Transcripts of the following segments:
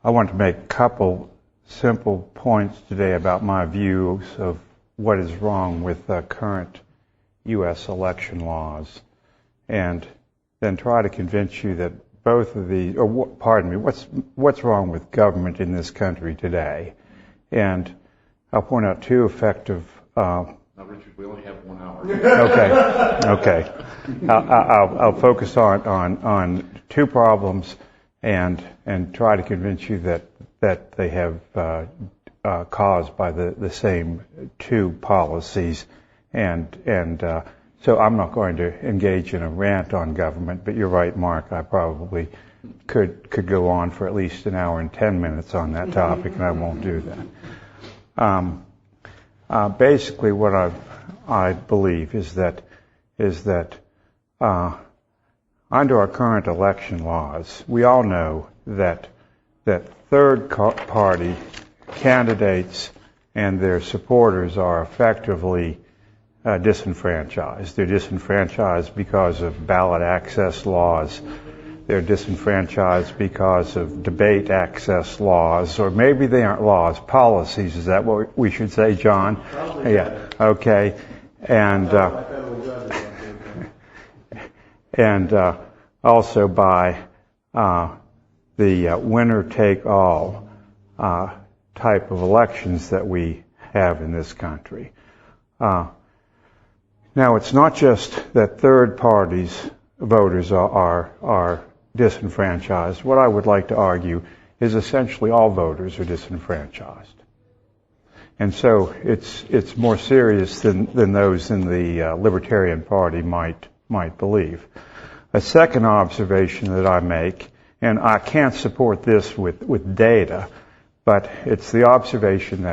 I want to make a couple simple points today about my views of what is wrong with current U.S. election laws, and then try to convince you that both of these, what's wrong with government in this country today. And I'll point out two effective. Now, Richard, we only have 1 hour. Okay. I'll focus on two problems and try to convince you that they have caused by the same two policies, and so I'm not going to engage in a rant on government, but you're right, Mark, I probably could go on for at least an hour and 10 minutes on that topic, and I won't do that. Basically, what I believe is that under our current election laws, we all know that third party candidates and their supporters are effectively disenfranchised. They're disenfranchised because of ballot access laws. They're disenfranchised because of debate access laws, or maybe they aren't laws, policies. Is that what we should say, John? Yeah. Okay. And also by the winner-take-all type of elections that we have in this country. Now, it's not just that third parties voters are disenfranchised. What I would like to argue is essentially all voters are disenfranchised. And so it's more serious than those in the Libertarian Party might believe. A second observation that I make, and I can't support this with data, but it's the observation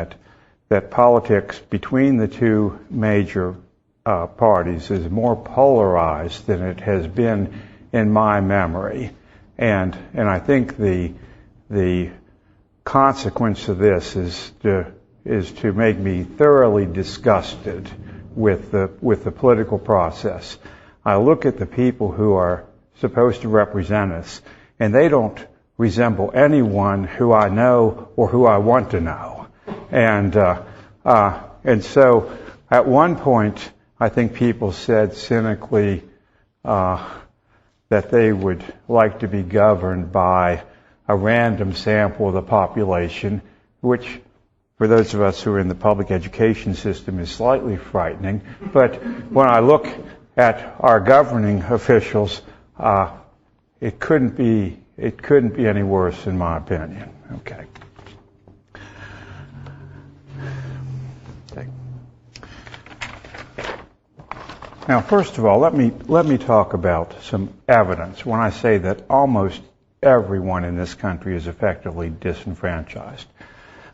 that politics between the two major parties is more polarized than it has been in my memory, and I think the consequence of this is to make me thoroughly disgusted with the political process. I look at the people who are supposed to represent us, and they don't resemble anyone who I know or who I want to know, and so at one point, I think people said cynically that they would like to be governed by a random sample of the population, which for those of us who are in the public education system is slightly frightening. But when I look at our governing officials, it couldn't be any worse in my opinion. Okay. Now, first of all, let me talk about some evidence when I say that almost everyone in this country is effectively disenfranchised.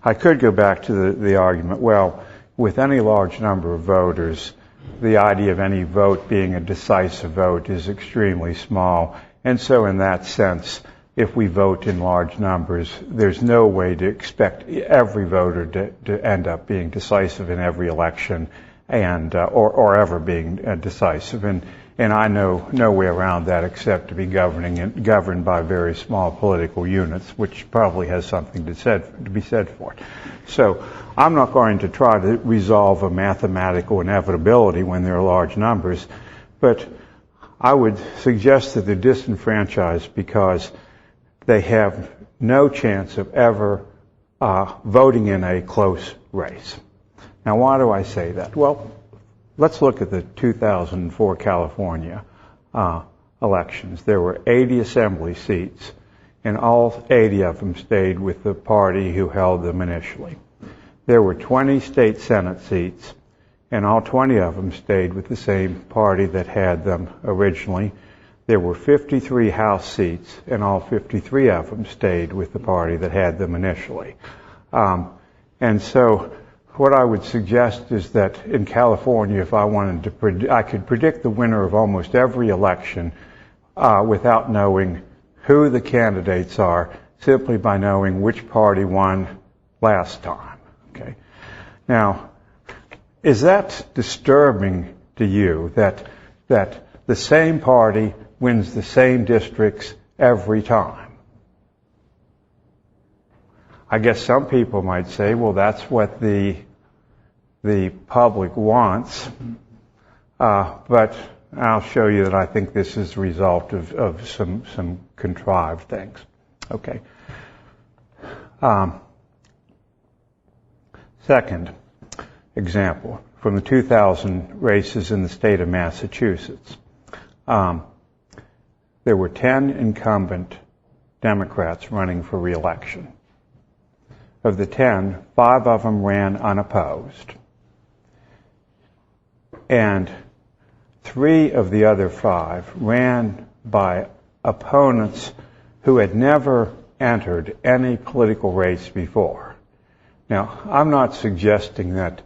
I could go back to the argument, well, with any large number of voters, the idea of any vote being a decisive vote is extremely small, and so in that sense, if we vote in large numbers, there's no way to expect every voter to end up being decisive in every election, and or ever being decisive, and I know no way around that except to be governed by very small political units, which probably has something to be said for it. So I'm not going to try to resolve a mathematical inevitability when there are large numbers, but I would suggest that they're disenfranchised because they have no chance of ever voting in a close race. Now, why do I say that? Well, let's look at the 2004 California elections. There were 80 assembly seats, and all 80 of them stayed with the party who held them initially. There were 20 state senate seats, and all 20 of them stayed with the same party that had them originally. There were 53 House seats, and all 53 of them stayed with the party that had them initially. And so what I would suggest is that in California, if I wanted to I could predict the winner of almost every election without knowing who the candidates are, simply by knowing which party won last time. Okay. Now, is that disturbing to you that the same party wins the same districts every time? I guess some people might say, well, that's what the public wants. But I'll show you that I think this is the result of some contrived things. Okay. Second example, from the 2000 races in the state of Massachusetts. There were 10 incumbent Democrats running for re-election. Of the 10, 5 of them ran unopposed. And 3 of the other 5 ran by opponents who had never entered any political race before. Now, I'm not suggesting that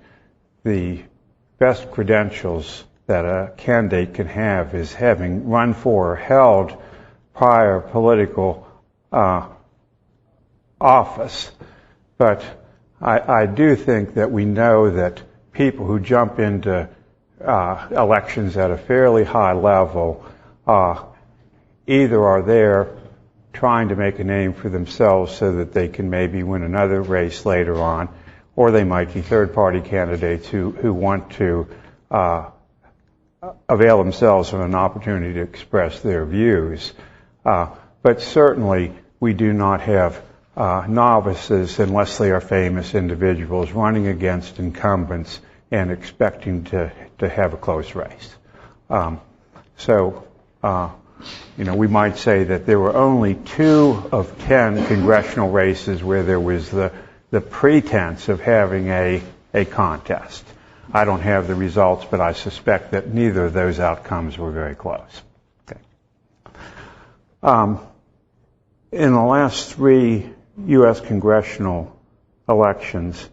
the best credentials that a candidate can have is having run for or held prior political office. But I do think that we know that people who jump into elections at a fairly high level either are there trying to make a name for themselves so that they can maybe win another race later on, or they might be third-party candidates who want to avail themselves of an opportunity to express their views. But certainly we do not have novices, unless they are famous individuals, running against incumbents and expecting to have a close race. We might say that there were only 2 of 10 congressional races where there was the pretense of having a contest. I don't have the results, but I suspect that neither of those outcomes were very close. Okay. In the last 3 U.S. congressional elections,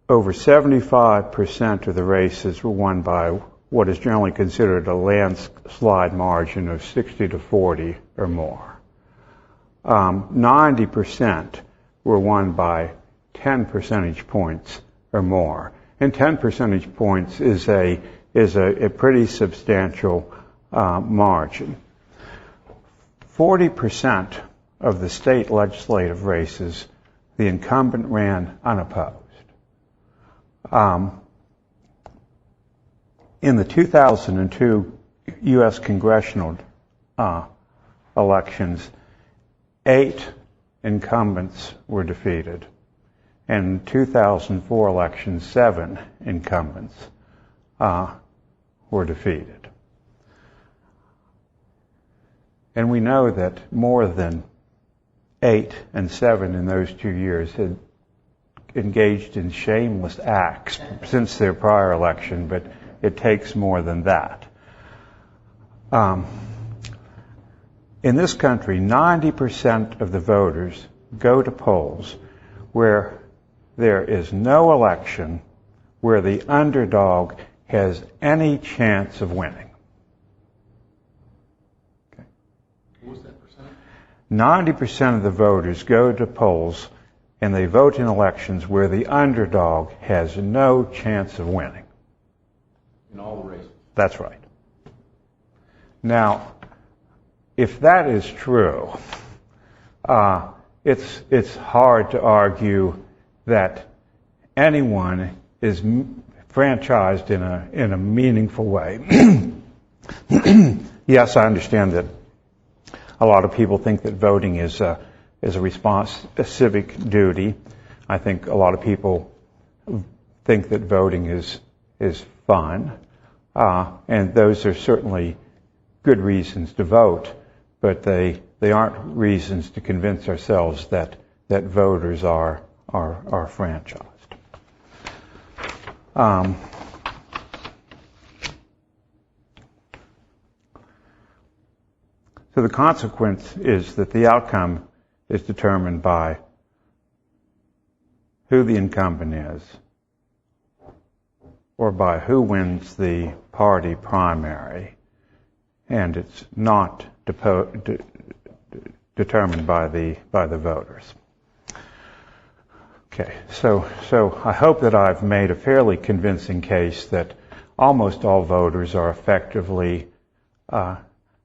over 75% of the races were won by what is generally considered a landslide margin of 60 to 40 or more. 90% were won by 10 percentage points or more. And 10 percentage points is a pretty substantial margin. 40% of the state legislative races, the incumbent ran unopposed. In the 2002 U.S. congressional elections, 8 incumbents were defeated. And in the 2004 elections, 7 incumbents were defeated. And we know that more than 8 and 7 in those 2 years had engaged in shameless acts since their prior election, but it takes more than that. In this country, 90% of the voters go to polls where there is no election where the underdog has any chance of winning. Okay. What was that percentage? 90% of the voters go to polls and they vote in elections where the underdog has no chance of winning. In all the races? That's right. Now, if that is true, it's hard to argue that anyone is franchised in a meaningful way. Yes, I understand that a lot of people think that voting is a civic duty. I think a lot of people think that voting is fun, and those are certainly good reasons to vote, but they aren't reasons to convince ourselves that voters are franchised. So the consequence is that the outcome is determined by who the incumbent is, or by who wins the party primary, and it's not determined by the voters. Okay, so I hope that I've made a fairly convincing case that almost all voters are effectively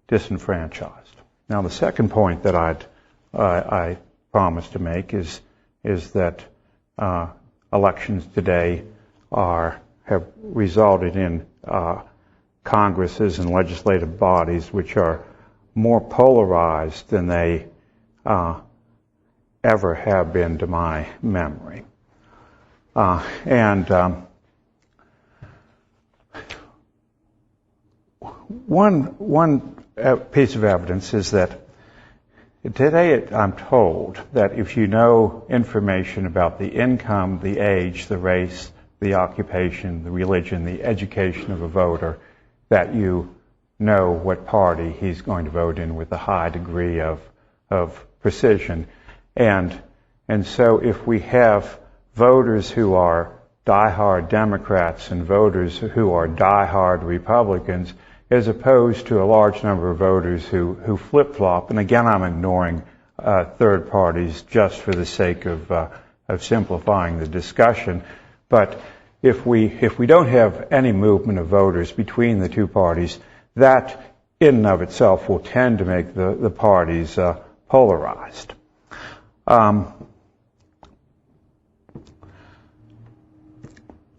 disenfranchised. Now, the second point that I promised to make is that elections today have resulted in Congresses and legislative bodies which are more polarized than they ever have been to my memory. One piece of evidence is that today I'm told that if you know information about the income, the age, the race, the occupation, the religion, the education of a voter, that you know what party he's going to vote in with a high degree of precision. And so if we have voters who are diehard Democrats and voters who are diehard Republicans, as opposed to a large number of voters who flip-flop, and again I'm ignoring third parties just for the sake of simplifying the discussion, but if we don't have any movement of voters between the two parties, that in and of itself will tend to make the parties polarized.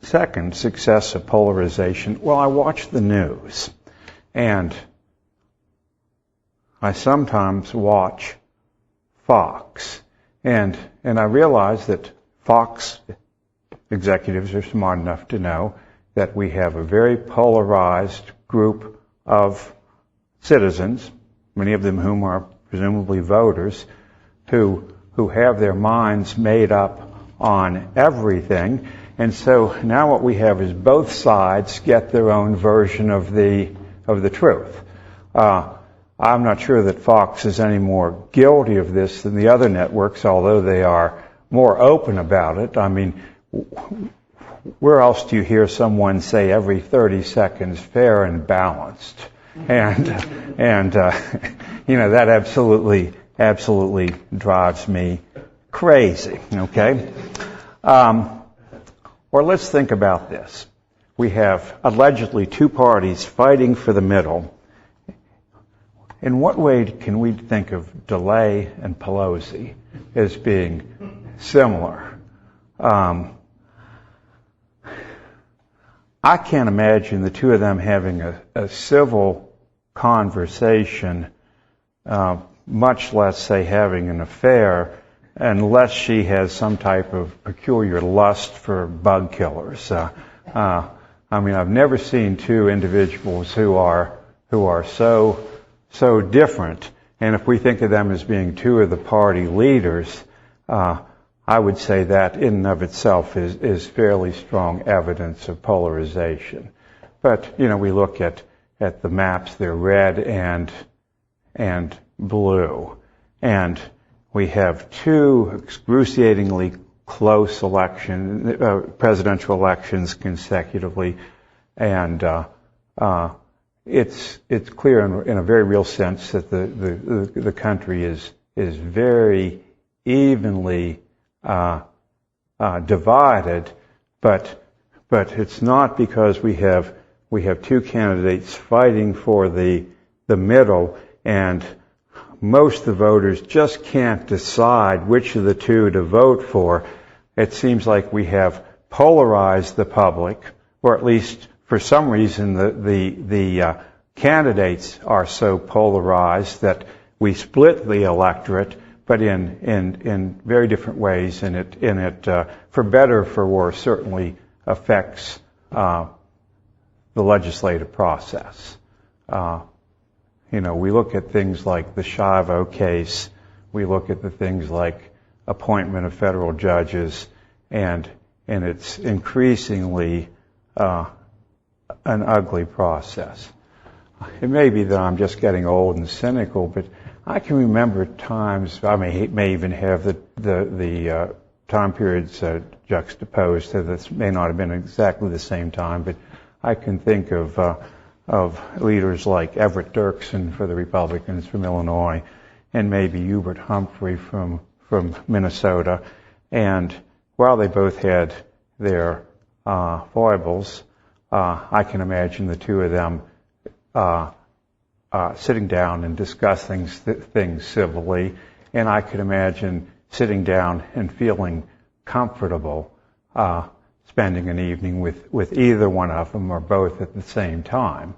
Second, success of polarization. Well, I watch the news, and I sometimes watch Fox, and I realize that Fox executives are smart enough to know that we have a very polarized group of citizens, many of them whom are presumably voters, who have their minds made up on everything. And so now what we have is both sides get their own version of the truth. I'm not sure that Fox is any more guilty of this than the other networks, although they are more open about it. I mean, where else do you hear someone say every 30 seconds fair and balanced? And that absolutely drives me crazy, okay? Or let's think about this. We have allegedly two parties fighting for the middle. In what way can we think of DeLay and Pelosi as being similar? I can't imagine the two of them having a civil conversation, much less, say, having an affair, unless she has some type of peculiar lust for bug killers. I mean, I've never seen two individuals who are so different. And if we think of them as being two of the party leaders, I would say that in and of itself is fairly strong evidence of polarization. But, we look at the maps, they're red and blue. And we have two excruciatingly close presidential elections consecutively. And it's clear in a very real sense that the country is very evenly divided, but it's not because we have two candidates fighting for the middle, and most of the voters just can't decide which of the two to vote for. It seems like we have polarized the public, or at least for some reason the candidates are so polarized that we split the electorate, but in very different ways, and it for better or for worse certainly affects the legislative process. We look at things like the Shivo case, we look at the things like appointment of federal judges, and it's increasingly an ugly process. It may be that I'm just getting old and cynical, but I can remember times, I may even have the time periods juxtaposed, so this may not have been exactly the same time, but I can think of leaders like Everett Dirksen for the Republicans from Illinois, and maybe Hubert Humphrey from Minnesota. And while they both had their foibles, I can imagine the two of them sitting down and discussing things civilly, and I could imagine sitting down and feeling comfortable spending an evening with either one of them or both at the same time.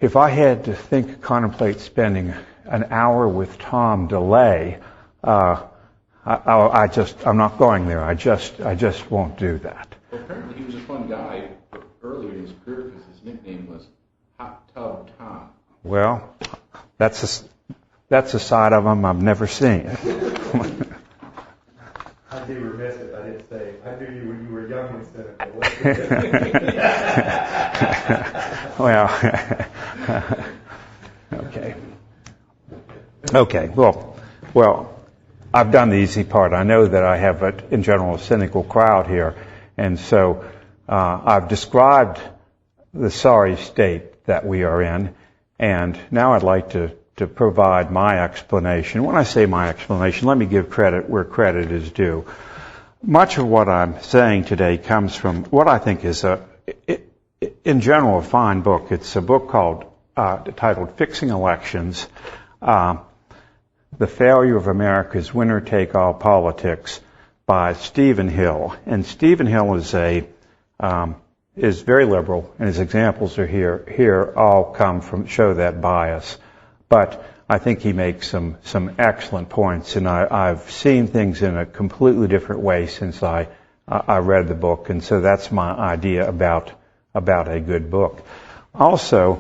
If I had to contemplate spending an hour with Tom DeLay, I'm not going there. I just won't do that. Well, apparently he was a fun guy earlier in his career because his nickname was Hot Tub Tom. Well, that's a side of him I've never seen. I'd be remiss if I didn't say, I knew you when you were young and cynical. Well, okay. Well, I've done the easy part. I know that I have, in general, a cynical crowd here, and so I've described the sorry state that we are in, and now I'd like to provide my explanation. When I say my explanation, let me give credit where credit is due. Much of what I'm saying today comes from what I think is in general, a fine book. It's a book titled Fixing Elections, The Failure of America's Winner-Take-All Politics by Stephen Hill. And Stephen Hill is very liberal, and his examples are here all show that bias. But I think he makes some excellent points, and I've seen things in a completely different way since I read the book, and so that's my idea about a good book. Also,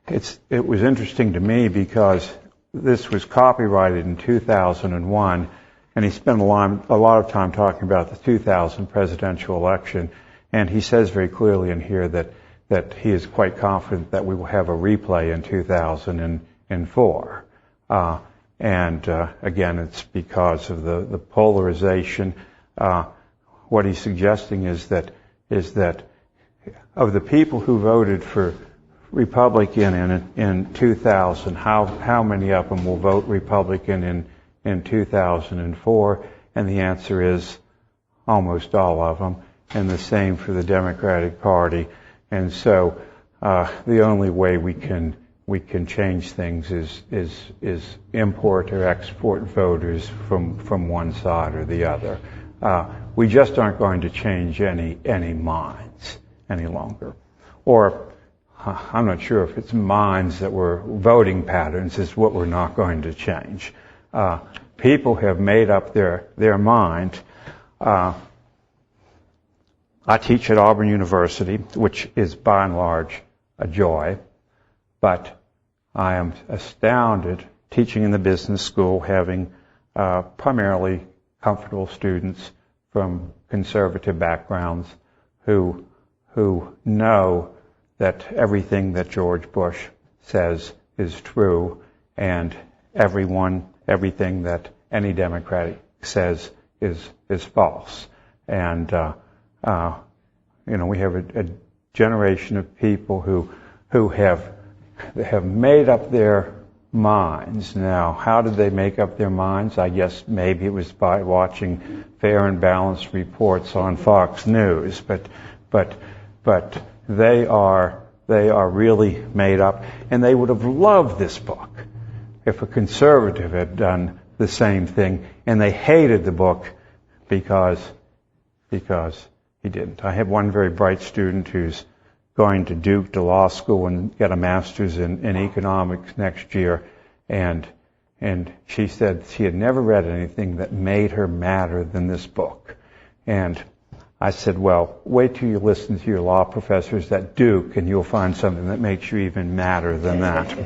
it was interesting to me because this was copyrighted in 2001, and he spent a lot of time talking about the 2000 presidential election, and he says very clearly in here that he is quite confident that we will have a replay in 2004. Again, it's because of the polarization. What he's suggesting is that of the people who voted for Republican in 2000, how many of them will vote Republican in 2004? And the answer is almost all of them, and the same for the Democratic Party. And so the only way we can change things is import or export voters from one side or the other. We just aren't going to change any minds any longer. Or I'm not sure if it's minds that were voting patterns is what we're not going to change. People have made up their mind. I teach at Auburn University, which is by and large a joy, but I am astounded teaching in the business school, having primarily comfortable students from conservative backgrounds who know that everything that George Bush says is true, and everything that any Democrat says is false. And we have a generation of people who have made up their minds. Now, how did they make up their minds? I guess maybe it was by watching fair and balanced reports on Fox News, but they are really made up, and they would have loved this book if a conservative had done the same thing, and they hated the book because he didn't. I have one very bright student who's going to Duke to law school and get a master's in economics next year, and she said she had never read anything that made her madder than this book. And I said, well, wait till you listen to your law professors at Duke, and you'll find something that makes you even madder than that.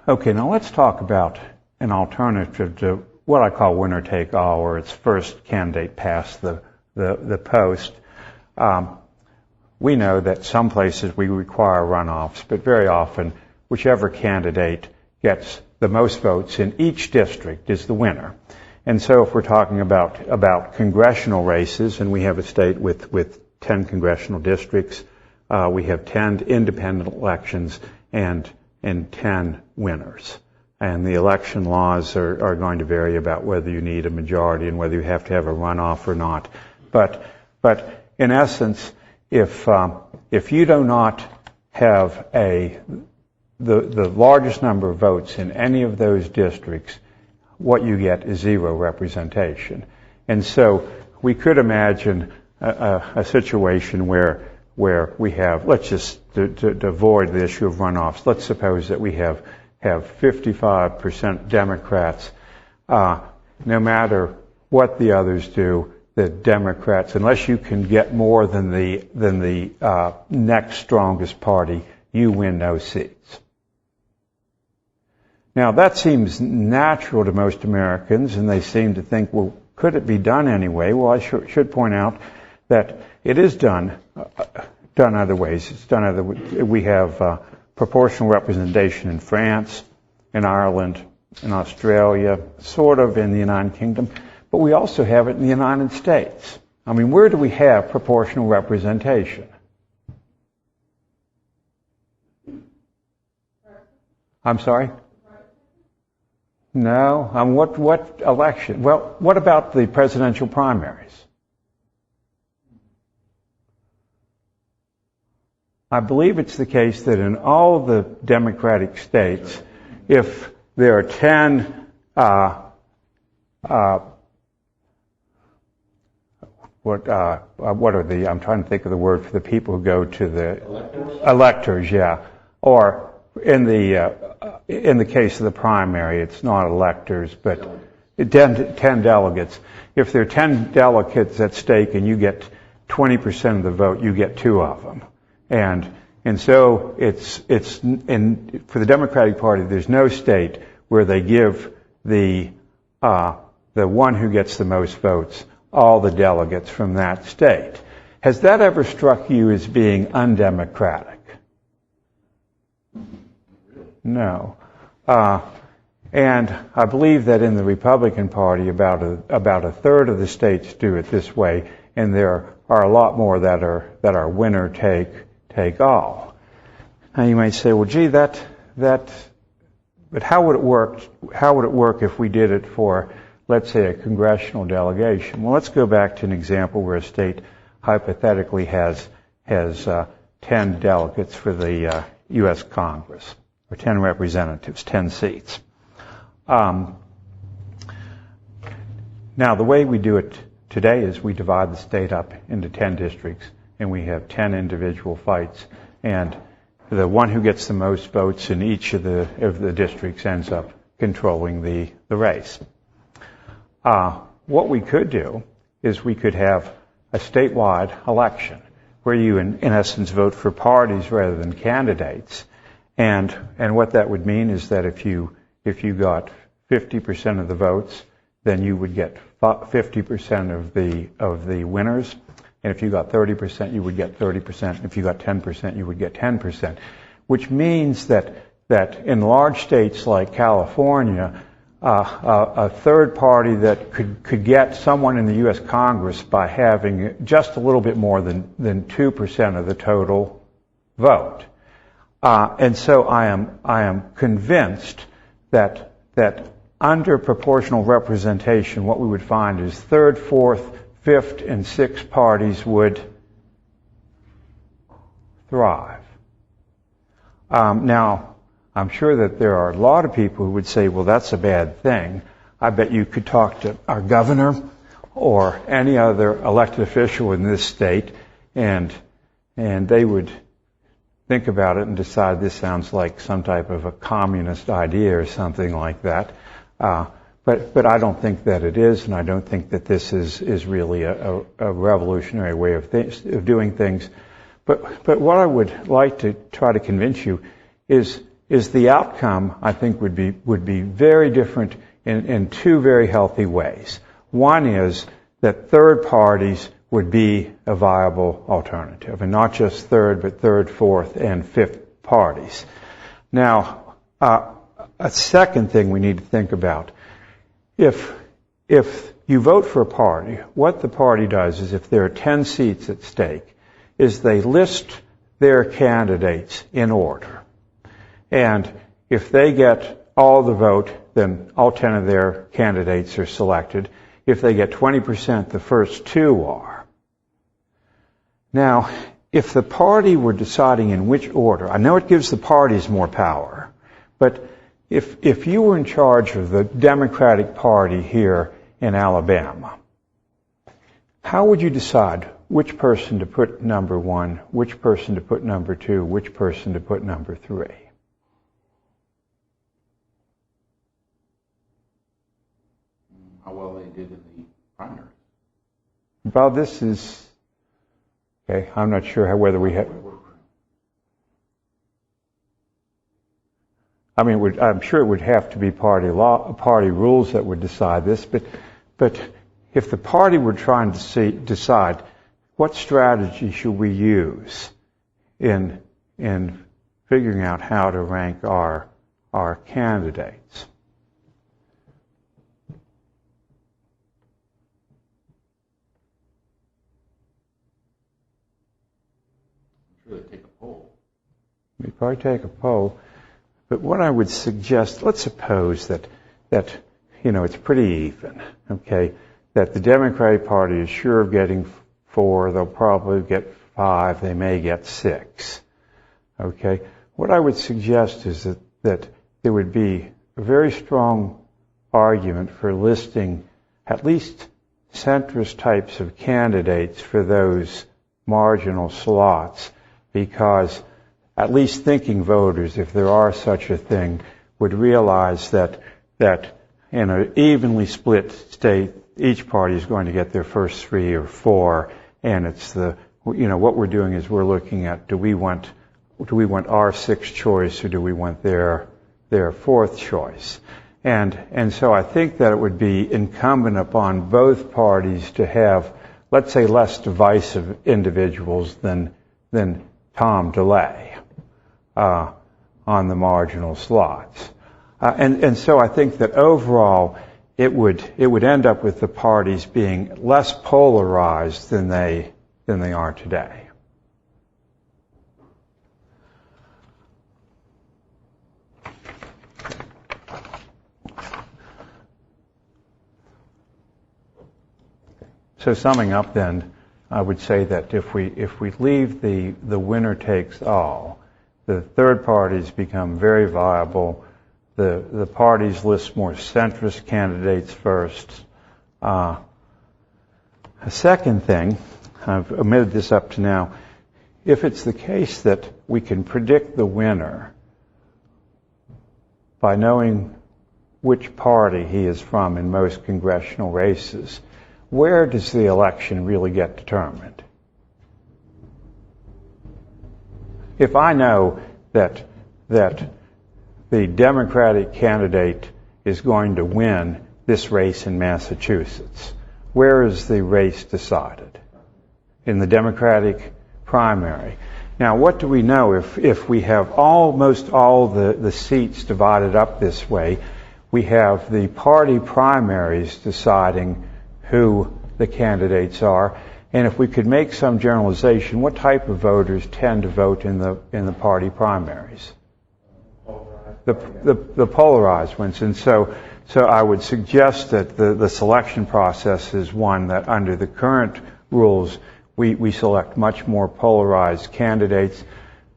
Okay, now let's talk about an alternative to what I call winner-take-all, where it's first candidate past the post. We know that some places we require runoffs, but very often whichever candidate gets the most votes in each district is the winner. And so if we're talking about congressional races, and we have a state with 10 congressional districts, we have 10 independent elections and 10 winners. And the election laws are going to vary about whether you need a majority and whether you have to have a runoff or not. But in essence, if you do not have the largest number of votes in any of those districts, what you get is zero representation. And so we could imagine a situation where we have, let's just, to avoid the issue of runoffs, let's suppose that we have 55% Democrats. No matter what the others do, the Democrats, unless you can get more than the next strongest party, you win those seats. Now that seems natural to most Americans, and they seem to think, well, could it be done anyway? Well, I should point out that it is done other ways. It's done other. We have proportional representation in France, in Ireland, in Australia, sort of in the United Kingdom, but we also have it in the United States. I mean, where do we have proportional representation? I'm sorry? No. What election? Well, what about the presidential primaries? I believe it's the case that in all the Democratic states, if there are 10, what are the, I'm trying to think of the word for the people who go to the electors, yeah. Or in the case of the primary, it's not electors, but 10 delegates. If there are 10 delegates at stake and you get 20% of the vote, you get 2 of them. And so it's for the Democratic Party, there's no state where they give the one who gets the most votes all the delegates from that state. Has that ever struck you as being undemocratic? No. And I believe that in the Republican Party, about a third of the states do it this way, and there are a lot more that are winner take all. Now you might say, well, gee, but how would it work? How would it work if we did it for, let's say, a congressional delegation? Well, let's go back to an example where a state hypothetically has 10 delegates for the U.S. Congress, or 10 representatives, 10 seats. Now, the way we do it today is we divide the state up into 10 districts, and we have 10 individual fights, and the one who gets the most votes in each of the districts ends up controlling the race. What we could do is we could have a statewide election where you, in essence, vote for parties rather than candidates, and what that would mean is that if you got 50% of the votes, then you would get 50% of the winners. And if you got 30%, you would get 30%. If you got 10%, you would get 10%. Which means that in large states like California, a third party that could get someone in the U.S. Congress by having just a little bit more than 2% of the total vote. And so I am convinced that under proportional representation, what we would find is third, fourth, fifth, and sixth parties would thrive. Now, I'm sure that there are a lot of people who would say, well, that's a bad thing. I bet you could talk to our governor or any other elected official in this state, and they would think about it and decide this sounds like some type of a communist idea or something like that. But I don't think that it is, and I don't think that this is really a revolutionary way of doing things. But what I would like to try to convince you is the outcome, I think, would be very different in 2 very healthy ways. One is that third parties would be a viable alternative, and not just third, but third, fourth, and fifth parties. Now, a second thing we need to think about, if you vote for a party, what the party does is, if there are 10 seats at stake, is they list their candidates in order. And if they get all the vote, then all 10 of their candidates are selected. If they get 20%, the first 2 are. Now, if the party were deciding in which order, I know it gives the parties more power, but if you were in charge of the Democratic Party here in Alabama, how would you decide which person to put number 1, which person to put number 2, which person to put number 3? How well they did in the primaries. Well, this is, okay, I'm not sure whether we have, I mean, I'm sure it would have to be party rules that would decide this, but if the party were trying to decide what strategy should we use in figuring out how to rank our candidates, really take a poll. we'd probably take a poll. But what I would suggest, let's suppose that it's pretty even, okay? That the Democratic Party is sure of getting 4, they'll probably get 5, they may get 6, okay? What I would suggest is that there would be a very strong argument for listing at least centrist types of candidates for those marginal slots, because at least thinking voters, if there are such a thing, would realize that in an evenly split state, each party is going to get their first 3 or 4, and it's what we're doing is we're looking at do we want our 6th choice or do we want their 4th choice, and so I think that it would be incumbent upon both parties to have, let's say, less divisive individuals than Tom DeLay on the marginal slots. And so I think that overall it would end up with the parties being less polarized than they are today. So summing up then, I would say that if we leave the winner takes all, the third parties become very viable. The parties list more centrist candidates first. A second thing, I've omitted this up to now, if it's the case that we can predict the winner by knowing which party he is from in most congressional races, where does the election really get determined? If I know that the Democratic candidate is going to win this race in Massachusetts, where is the race decided? In the Democratic primary. Now, what do we know if we have almost all the seats divided up this way? We have the party primaries deciding who the candidates are, and if we could make some generalization, what type of voters tend to vote in the party primaries? The polarized ones. And so I would suggest that the selection process is one that under the current rules we select much more polarized candidates,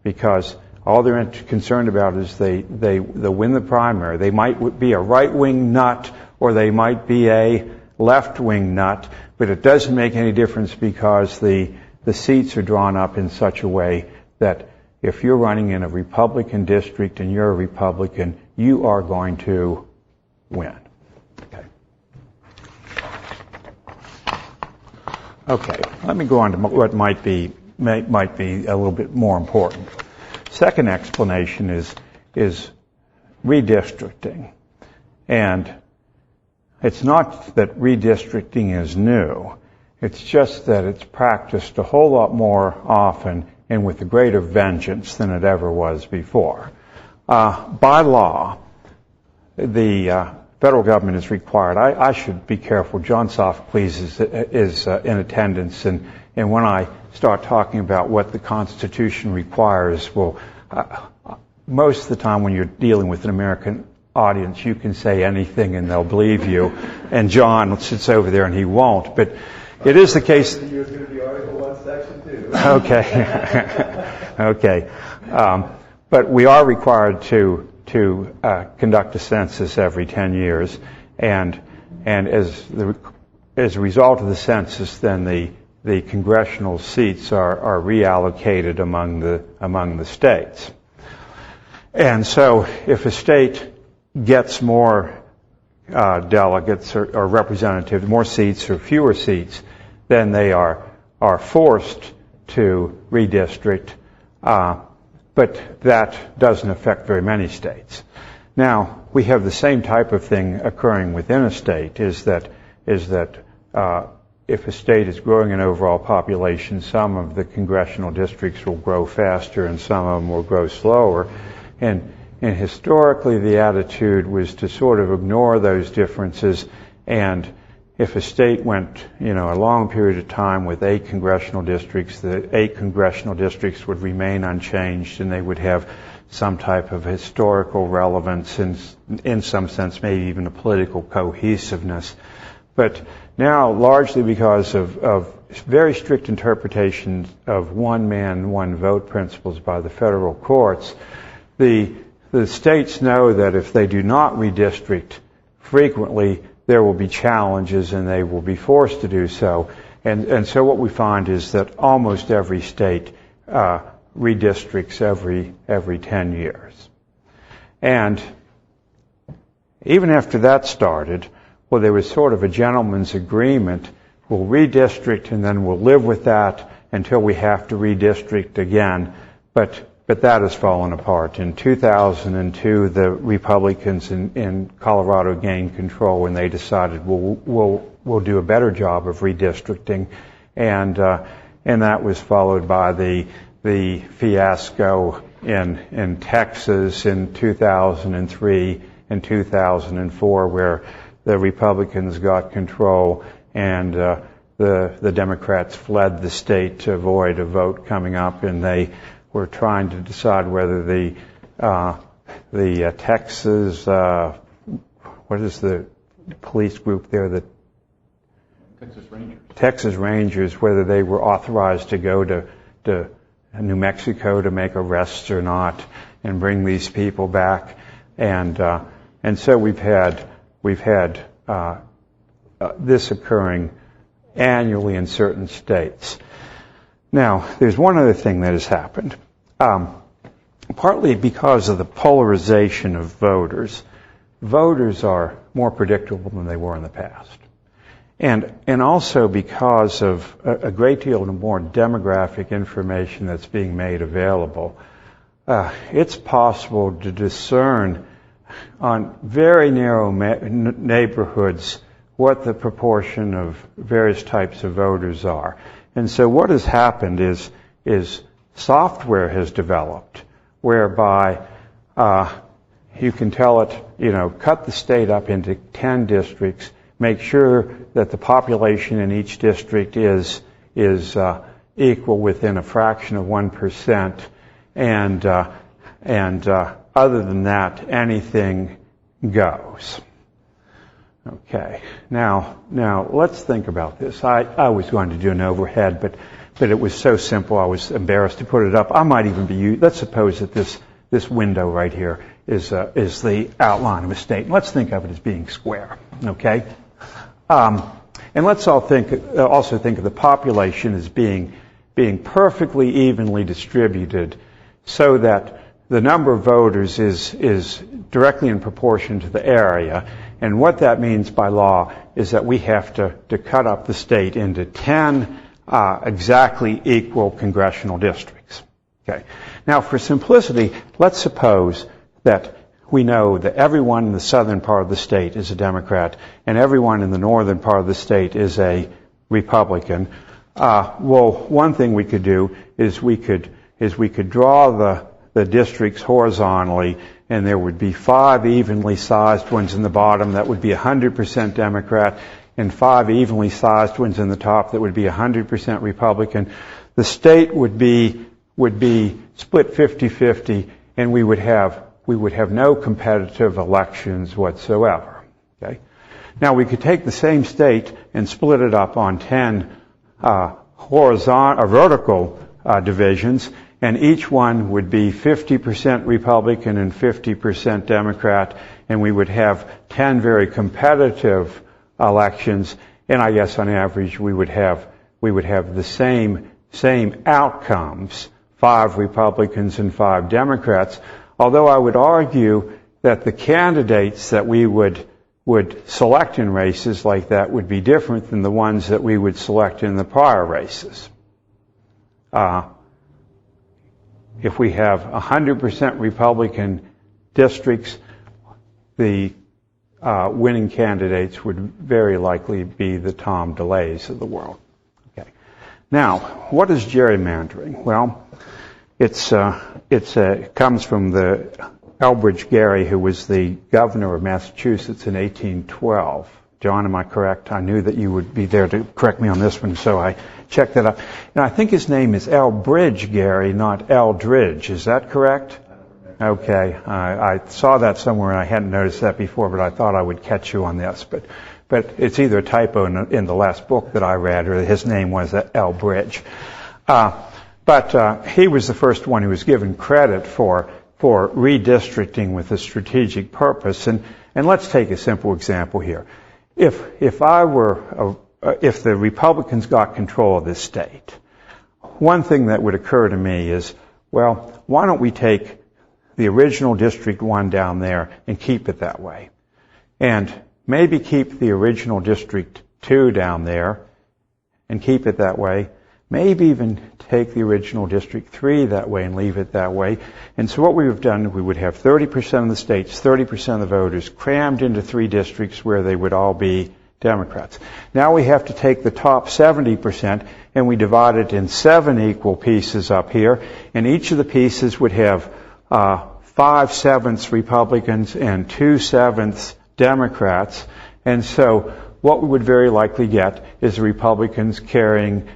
because all they're concerned about is they win the primary. They might be a right-wing nut or they might be a left-wing nut, but it doesn't make any difference because the seats are drawn up in such a way that if you're running in a Republican district and you're a Republican, you are going to win. Okay, let me go on to what might be a little bit more important. Second explanation is redistricting. And it's not that redistricting is new. It's just that it's practiced a whole lot more often and with a greater vengeance than it ever was before. By law, the federal government is required. I should be careful. John Sophocles is in attendance, and when I start talking about what the Constitution requires, well, most of the time when you're dealing with an American audience, you can say anything and they'll believe you. And John sits over there and he won't. But it is the case. He was going to be Article 1, section too. Okay. Okay. But we are required to conduct a census every 10 years, and as a result of the census, then the congressional seats are reallocated among the states. And so if a state gets more delegates or representatives, more seats or fewer seats, then they are forced to redistrict, but that doesn't affect very many states. Now, we have the same type of thing occurring within a state, is that if a state is growing in overall population, some of the congressional districts will grow faster and some of them will grow slower. And historically, the attitude was to sort of ignore those differences, and if a state went, a long period of time with 8 congressional districts, the 8 congressional districts would remain unchanged, and they would have some type of historical relevance, in some sense, maybe even a political cohesiveness. But now, largely because of very strict interpretations of one man, one vote principles by the federal courts, the states know that if they do not redistrict frequently, there will be challenges and they will be forced to do so. And so what we find is that almost every state redistricts every 10 years. And even after that started, well, there was sort of a gentleman's agreement. We'll redistrict and then we'll live with that until we have to redistrict again. But that has fallen apart. In 2002, the Republicans in Colorado gained control when they decided we'll do a better job of redistricting, and that was followed by the fiasco in Texas in 2003 and 2004, where the Republicans got control and the Democrats fled the state to avoid a vote coming up, and they were trying to decide whether the Texas, what is the police group there? The Texas Rangers, whether they were authorized to go to New Mexico to make arrests or not, and bring these people back, and so we've had this occurring annually in certain states. Now, there's one other thing that has happened. Partly because of the polarization of voters are more predictable than they were in the past. And also because of a great deal of more demographic information that's being made available, it's possible to discern on very narrow neighborhoods what the proportion of various types of voters are. And so what has happened is software has developed whereby you can tell it, cut the state up into 10 districts, make sure that the population in each district is equal within a fraction of 1%, and other than that, anything goes. Okay. Now let's think about this. I was going to do an overhead, but it was so simple I was embarrassed to put it up. I might even be let's suppose that this window right here is the outline of a state. Let's think of it as being square. Okay. And let's also think of the population as being perfectly evenly distributed, so that the number of voters is directly in proportion to the area. And what that means by law is that we have to cut up the state into 10 exactly equal congressional districts. Okay. Now, for simplicity, let's suppose that we know that everyone in the southern part of the state is a Democrat and everyone in the northern part of the state is a Republican. Well, one thing we could do is we could draw the districts horizontally, and there would be 5 evenly sized ones in the bottom that would be 100% Democrat, and 5 evenly sized ones in the top that would be 100% Republican. The state would be split 50-50, and we would have no competitive elections whatsoever. Okay. Now we could take the same state and split it up on 10 horizontal or vertical divisions, and each one would be 50% Republican and 50% Democrat, and we would have 10 very competitive elections, and I guess on average we would have the same outcomes, 5 Republicans and 5 Democrats, although I would argue that the candidates that we would select in races like that would be different than the ones that we would select in the prior races. If we have 100% Republican districts, the winning candidates would very likely be the Tom DeLays of the world. Okay. Now, what is gerrymandering? Well, it comes from the Elbridge Gerry, who was the governor of Massachusetts in 1812. John, am I correct? I knew that you would be there to correct me on this one, so I checked that up. And I think his name is Elbridge Gerry, not Eldridge. Is that correct? Okay. I saw that somewhere, and I hadn't noticed that before, but I thought I would catch you on this. But it's either a typo in the last book that I read, or his name was Elbridge. But he was the first one who was given credit for redistricting with a strategic purpose. And let's take a simple example here. If the Republicans got control of this state, one thing that would occur to me is, well, why don't we take the original District 1 down there and keep it that way? And maybe keep the original District 2 down there and keep it that way. Maybe even take the original District 3 that way and leave it that way. And so what we would have done, we would have 30% of the states, 30% of the voters crammed into 3 districts where they would all be Democrats. Now we have to take the top 70% and we divide it in 7 equal pieces up here. And each of the pieces would have 5/7 Republicans and 2/7 Democrats. And so what we would very likely get is the Republicans carrying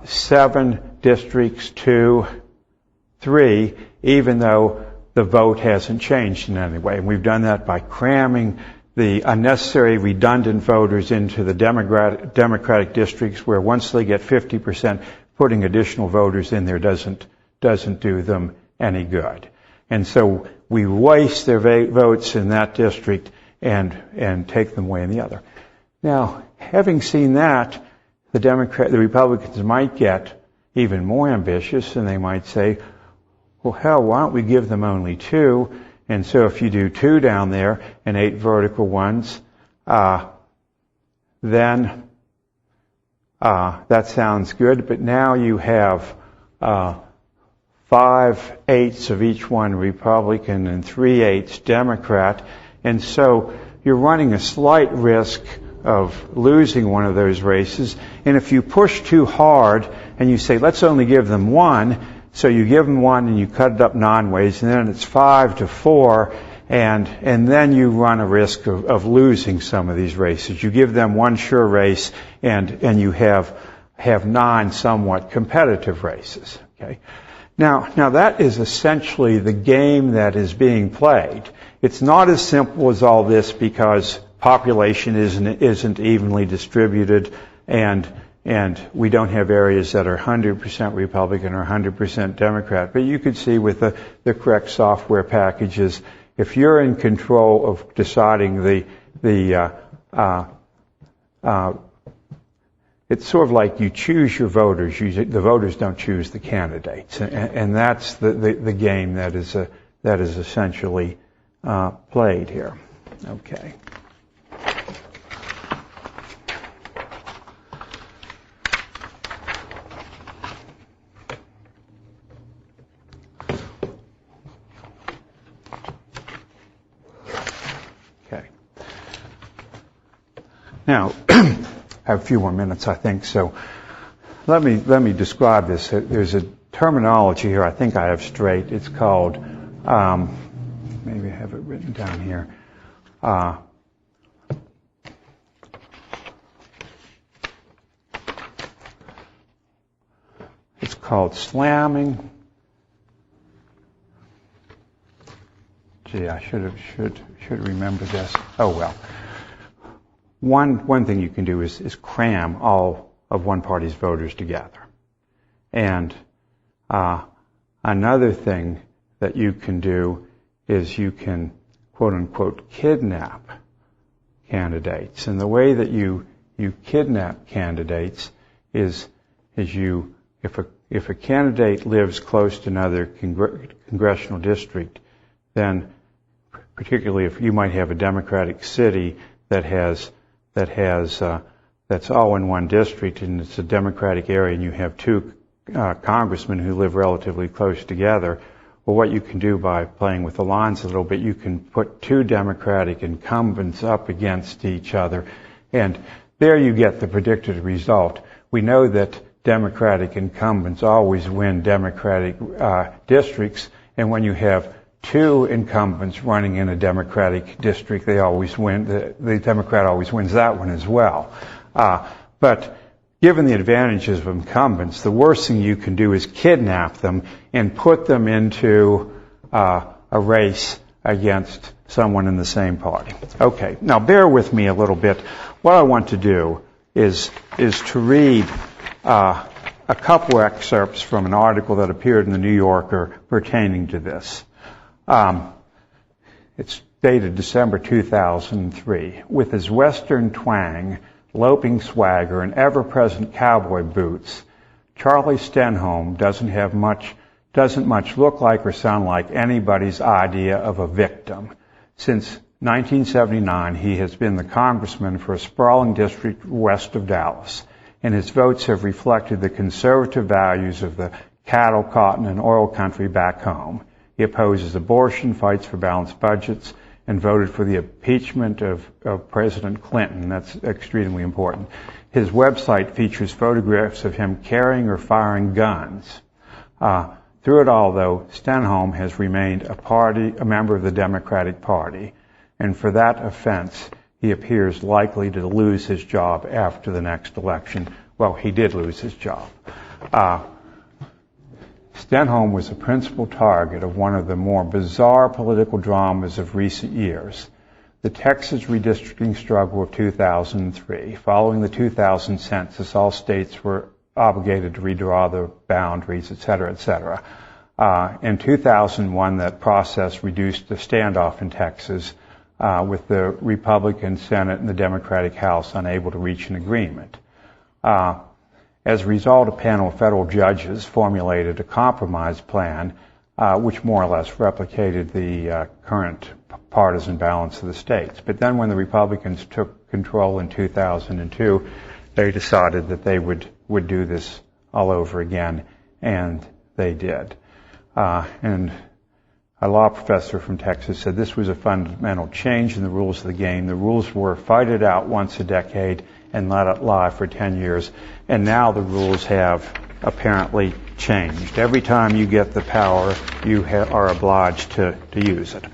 7 districts to 3, even though the vote hasn't changed in any way. And we've done that by cramming the unnecessary redundant voters into the Democratic districts, where once they get 50%, putting additional voters in there doesn't do them any good. And so we waste their votes in that district and take them away in the other. Now, having seen that, the Republicans might get even more ambitious, and they might say, well, hell, why don't we give them only 2? And so if you do 2 down there and 8 vertical ones, then that sounds good. But now you have 5/8 of each one Republican and 3/8 Democrat. And so you're running a slight risk of losing one of those races. And if you push too hard and you say, let's only give them 1, so you give them 1 and you cut it up 9 ways, and then it's 5-4, and then you run a risk of losing some of these races. You give them 1 sure race, and you have 9 somewhat competitive races. Okay. Now that is essentially the game that is being played. It's not as simple as all this, because population isn't evenly distributed, and we don't have areas that are 100% Republican or 100% Democrat. But you could see with the correct software packages, if you're in control of deciding it's sort of like you choose your voters. The voters don't choose the candidates, and that's the game that is essentially played here. Okay. Now, I have a few more minutes, I think, so let me describe this. There's a terminology here I think I have straight. It's called, maybe I have it written down here. It's called slamming. Gee, I should remember this. Oh well. One thing you can do is cram all of one party's voters together. And another thing that you can do is you can, quote unquote, kidnap candidates. And the way that you kidnap candidates is if a candidate lives close to another congressional district, then particularly if you might have a Democratic city that's all in one district and it's a Democratic area and you have two congressmen who live relatively close together, well, what you can do by playing with the lines a little bit, you can put two Democratic incumbents up against each other, and there you get the predicted result. We know that Democratic incumbents always win Democratic districts, and when you have two incumbents running in a Democratic district, they always win. The Democrat always wins that one as well. But given the advantages of incumbents, the worst thing you can do is kidnap them and put them into a race against someone in the same party. Okay, now bear with me a little bit. What I want to do is to read a couple excerpts from an article that appeared in the New Yorker pertaining to this. It's dated December 2003. With his Western twang, loping swagger, and ever-present cowboy boots, Charlie Stenholm doesn't much look like or sound like anybody's idea of a victim. Since 1979, he has been the congressman for a sprawling district west of Dallas, and his votes have reflected the conservative values of the cattle, cotton, and oil country back home. He opposes abortion, fights for balanced budgets, and voted for the impeachment of President Clinton. That's extremely important. His website features photographs of him carrying or firing guns. Through it all, though, Stenholm has remained a member of the Democratic Party, and for that offense, he appears likely to lose his job after the next election. Well, he did lose his job. Stenholm was a principal target of one of the more bizarre political dramas of recent years, the Texas redistricting struggle of 2003. Following the 2000 census, all states were obligated to redraw the boundaries, et cetera, et cetera. In 2001, that process reduced the standoff in Texas, with the Republican Senate and the Democratic House unable to reach an agreement. As a result, a panel of federal judges formulated a compromise plan which more or less replicated the current partisan balance of the states. But then when the Republicans took control in 2002, they decided that they would do this all over again, and they did. And a law professor from Texas said this was a fundamental change in the rules of the game. The rules were fight it out once a decade and let it lie for 10 years. And now the rules have apparently changed. Every time you get the power, you are obliged to use it.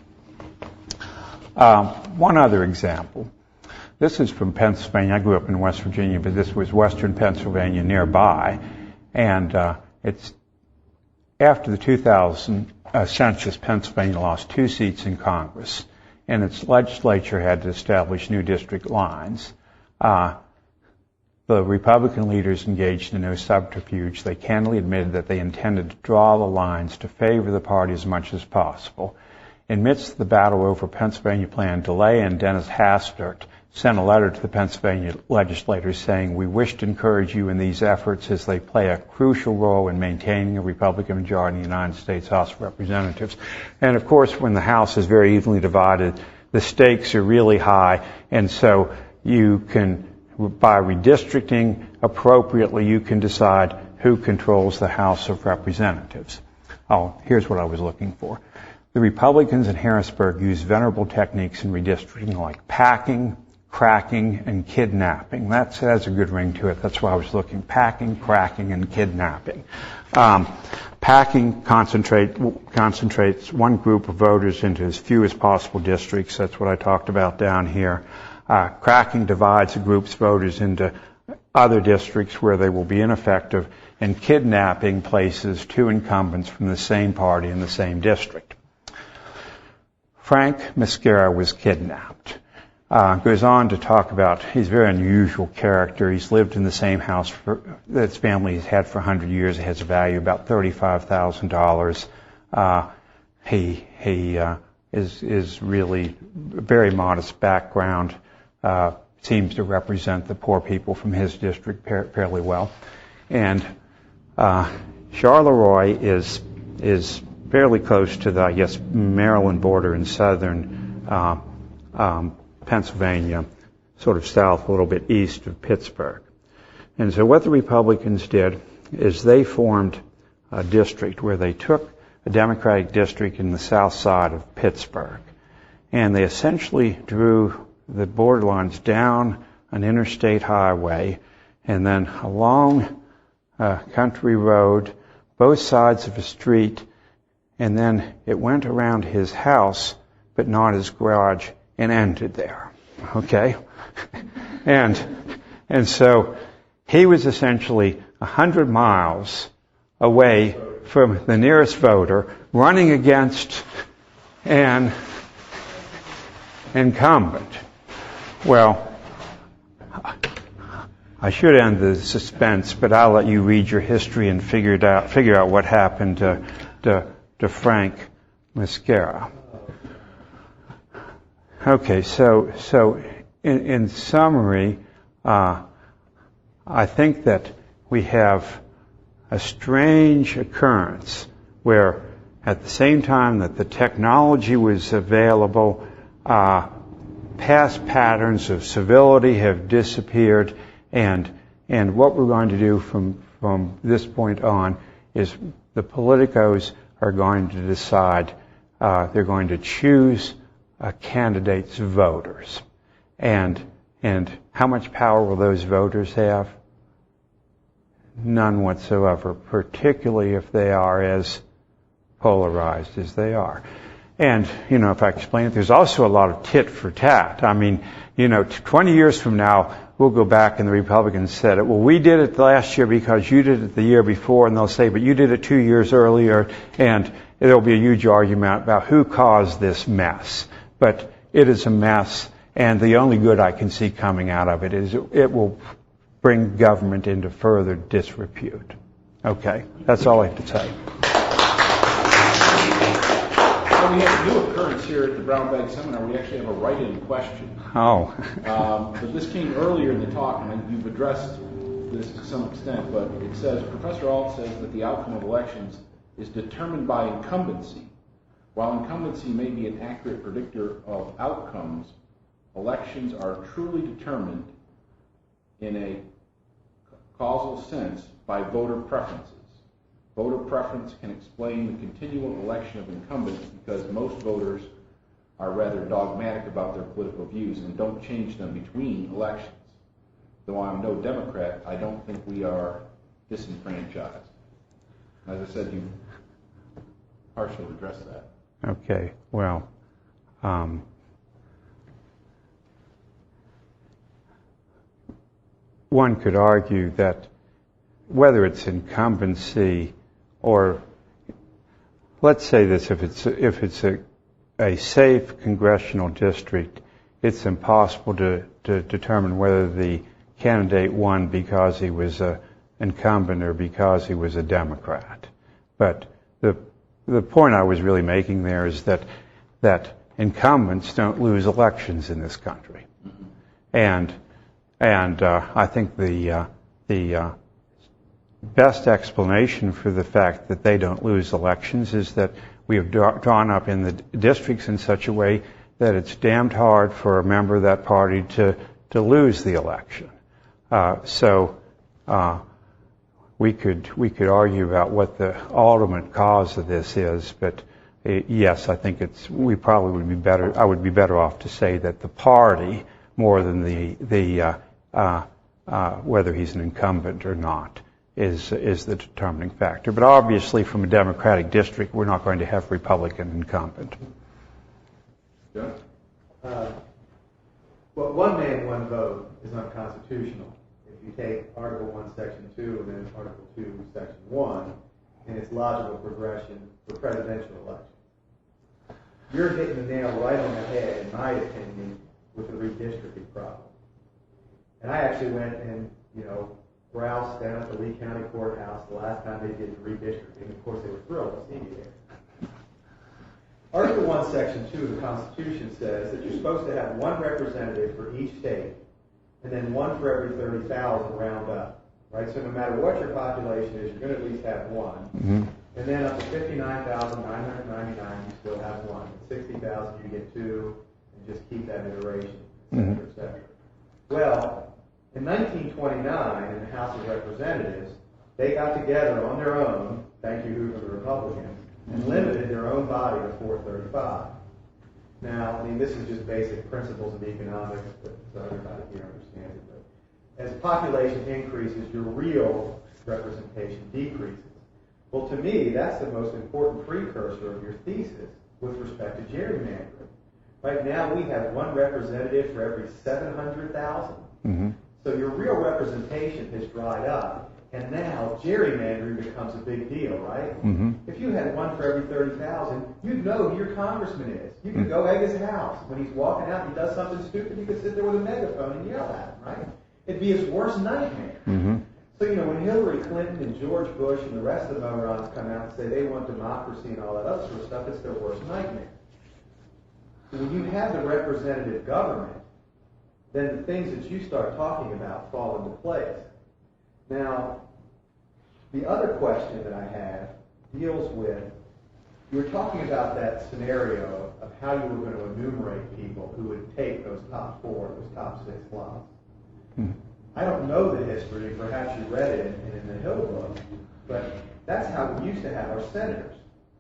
One other example. This is from Pennsylvania. I grew up in West Virginia, but this was western Pennsylvania nearby. And it's after the 2000 census, Pennsylvania lost 2 seats in Congress, and its legislature had to establish new district lines. The Republican leaders engaged in no subterfuge. They candidly admitted that they intended to draw the lines to favor the party as much as possible. Amidst the battle over Pennsylvania plan, DeLay and Dennis Hastert sent a letter to the Pennsylvania legislators saying, "We wish to encourage you in these efforts as they play a crucial role in maintaining a Republican majority in the United States House of Representatives." And of course, when the House is very evenly divided, the stakes are really high, and so you can, by redistricting appropriately, you can decide who controls the House of Representatives. Oh, here's what I was looking for. The Republicans in Harrisburg use venerable techniques in redistricting like packing, cracking, and kidnapping. That has a good ring to it. That's why I was looking. Packing, cracking, and kidnapping. Packing concentrates one group of voters into as few as possible districts. That's what I talked about down here. Cracking divides a group's voters into other districts where they will be ineffective, and kidnapping places 2 incumbents from the same party in the same district. Frank Mascara was kidnapped. goes on to talk about he's a very unusual character. He's lived in the same house that his family has had for 100 years. It has a value of about $35,000. He is really a very modest background. Seems to represent the poor people from his district fairly well. And Charleroi is fairly close to the, I guess, Maryland border in southern Pennsylvania, sort of south, a little bit east of Pittsburgh. And so what the Republicans did is they formed a district where they took a Democratic district in the south side of Pittsburgh, and they essentially drew the borderlines down an interstate highway and then along a country road, both sides of a street, and then it went around his house, but not his garage, and ended there. Okay? And so he was essentially 100 miles away from the nearest voter, running against an incumbent. Well, I should end the suspense, but I'll let you read your history and figure out what happened to Frank Mascara. Okay, so in summary, I think that we have a strange occurrence where at the same time that the technology was available, past patterns of civility have disappeared, and what we're going to do from this point on is the politicos are going to decide, they're going to choose a candidate's voters. And how much power will those voters have? None whatsoever, particularly if they are as polarized as they are. And, if I explain it, there's also a lot of tit for tat. I mean, 20 years from now, we'll go back and the Republicans said it. Well, we did it last year because you did it the year before, and they'll say, but you did it 2 years earlier, and there'll be a huge argument about who caused this mess. But it is a mess, and the only good I can see coming out of it is it will bring government into further disrepute. Okay, that's all I have to say. So we have a new occurrence here at the Brown Bag Seminar. We actually have a write-in question. Oh. But this came earlier in the talk, and you've addressed this to some extent, but it says, Professor Ault says that the outcome of elections is determined by incumbency. While incumbency may be an accurate predictor of outcomes, elections are truly determined in a causal sense by voter preferences. Voter preference can explain the continual election of incumbents because most voters are rather dogmatic about their political views and don't change them between elections. Though I'm no Democrat, I don't think we are disenfranchised. As I said, you partially addressed that. Okay, well, one could argue that whether it's incumbency or, let's say this, if it's a safe congressional district, it's impossible to determine whether the candidate won because he was an incumbent or because he was a Democrat. But the point I was really making there is that incumbents don't lose elections in this country. And I think the best explanation for the fact that they don't lose elections is that we have drawn up in the districts in such a way that it's damned hard for a member of that party to lose the election. We could argue about what the ultimate cause of this is, but yes, I think we probably would be better. I would be better off to say that the party, more than whether he's an incumbent or not, is the determining factor. But obviously, from a Democratic district, we're not going to have Republican incumbent. Yeah. Well, one man, one vote is unconstitutional. If you take Article 1, Section 2, and then Article 2, Section 1, and its logical progression for presidential elections. You're hitting the nail right on the head, in my opinion, with the redistricting problem. And I actually went and, browsed down at the Lee County Courthouse the last time they did the redistricting. Of course, they were thrilled to see me there. Article 1, Section 2 of the Constitution says that you're supposed to have one representative for each state, and then one for every 30,000 round up. Right? So no matter what your population is, you're going to at least have one. Mm-hmm. And then up to 59,999, you still have one. At 60,000, you get two, and just keep that iteration, et cetera, et cetera. Well, in 1929, in the House of Representatives, they got together on their own, thank you, Hoover, the Republicans, and limited their own body to 435. Now, this is just basic principles of economics, but so everybody here understands it. But as population increases, your real representation decreases. Well, to me, that's the most important precursor of your thesis with respect to gerrymandering. Right now, we have one representative for every 700,000. Mm-hmm. So your real representation has dried up, and now gerrymandering becomes a big deal, right? Mm-hmm. If you had one for every 30,000, you'd know who your congressman is. You could go egg his house. When he's walking out and he does something stupid, you could sit there with a megaphone and yell at him, right? It'd be his worst nightmare. Mm-hmm. So, when Hillary Clinton and George Bush and the rest of the morons come out and say they want democracy and all that other sort of stuff, it's their worst nightmare. When you have the representative government, then the things that you start talking about fall into place. Now, the other question that I have deals with, you were talking about that scenario of how you were going to enumerate people who would take those top 4, those top 6 slots. I don't know the history, perhaps you read it in the Hill book, but that's how we used to have our senators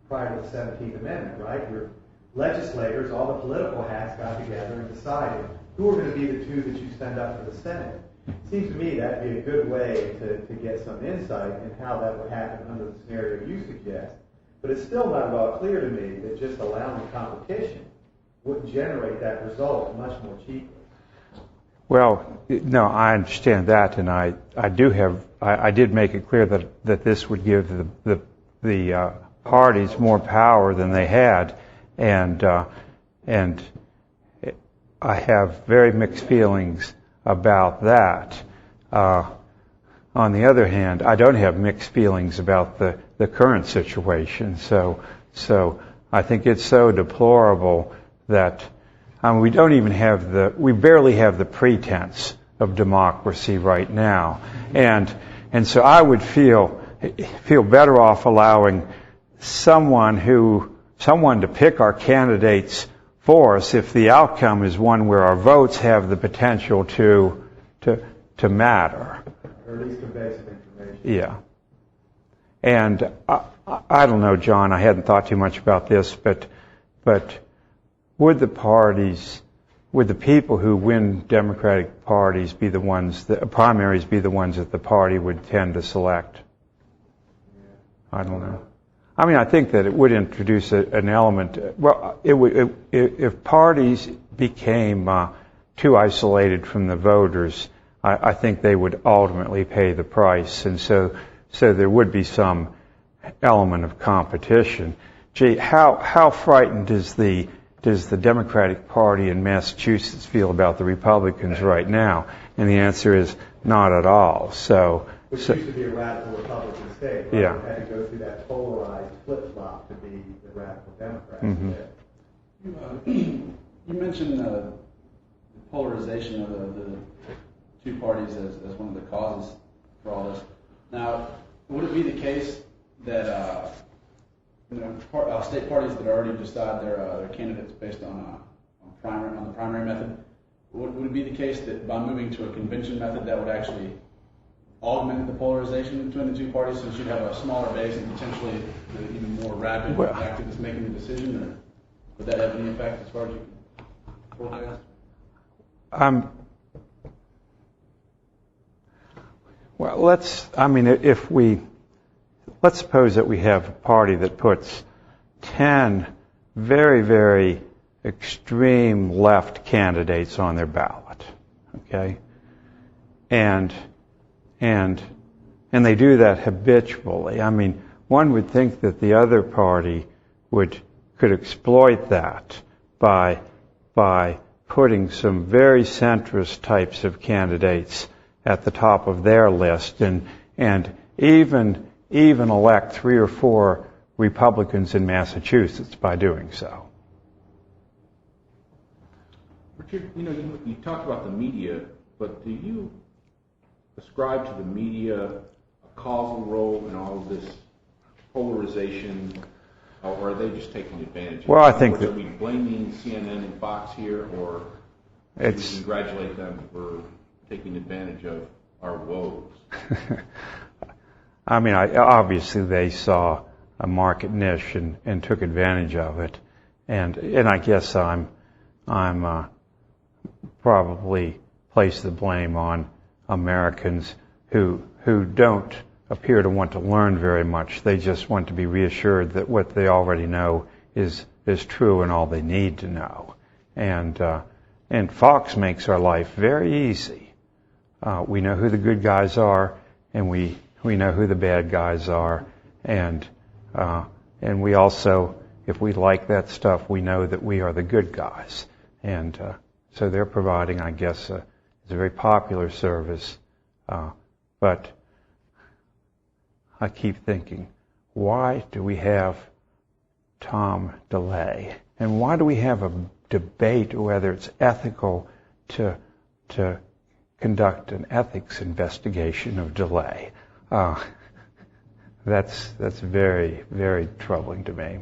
prior to the 17th Amendment, right? Your legislators, all the political hats got together and decided who are going to be the 2 that you send up for the Senate. It seems to me that'd be a good way to get some insight in how that would happen under the scenario you suggest. But it's still not at all clear to me that just allowing competition would generate that result much more cheaply. Well, no, I understand that, and I did make it clear that this would give the parties more power than they had, and I have very mixed feelings about that. On the other hand, I don't have mixed feelings about the current situation. So I think it's so deplorable that we barely have the pretense of democracy right now, and so I would feel better off allowing someone to pick our candidates for us if the outcome is one where our votes have the potential to matter. Or at least convey some information. Yeah. And I don't know, John, I hadn't thought too much about this, but would the people who win Democratic parties be the ones, primaries be the ones that the party would tend to select? Yeah. I don't know. I think that it would introduce an element. Well, if parties became too isolated from the voters, I think they would ultimately pay the price, and so there would be some element of competition. Gee, how frightened does the Democratic Party in Massachusetts feel about the Republicans right now? And the answer is not at all. Which used to be a radical Republican state, right? Yeah. It had to go through that polarized flip-flop to be the radical Democrat state. You mentioned the polarization of the two parties as one of the causes for all this. Now, would it be the case that state parties that already decide their candidates based on the primary method, would it be the case that by moving to a convention method that would actually augment the polarization between the two parties, since you'd have a smaller base and potentially even more rapid activists making the decision? Or would that have any effect as far as you can forecast? Well, let's suppose that we have a party that puts 10 very, very extreme left candidates on their ballot, okay? And they do that habitually. One would think that the other party could exploit that by putting some very centrist types of candidates at the top of their list, and even elect 3 or 4 Republicans in Massachusetts by doing so. Richard, you talked about the media, but do you ascribe to the media a causal role in all of this polarization, or are they just taking advantage of it? Well, I think that are we blaming CNN and Fox here, or do we congratulate them for taking advantage of our woes? I mean, obviously they saw a market niche and took advantage of it, and I guess I'm probably place the blame on Americans who don't appear to want to learn very much. They just want to be reassured that what they already know is true and all they need to know. And Fox makes our life very easy. We know who the good guys are, and we know who the bad guys are, and we also, if we like that stuff, we know that we are the good guys. And so they're providing, I guess, it's a very popular service. But I keep thinking, why do we have Tom DeLay? And why do we have a debate whether it's ethical to conduct an ethics investigation of DeLay? That's very, very troubling to me.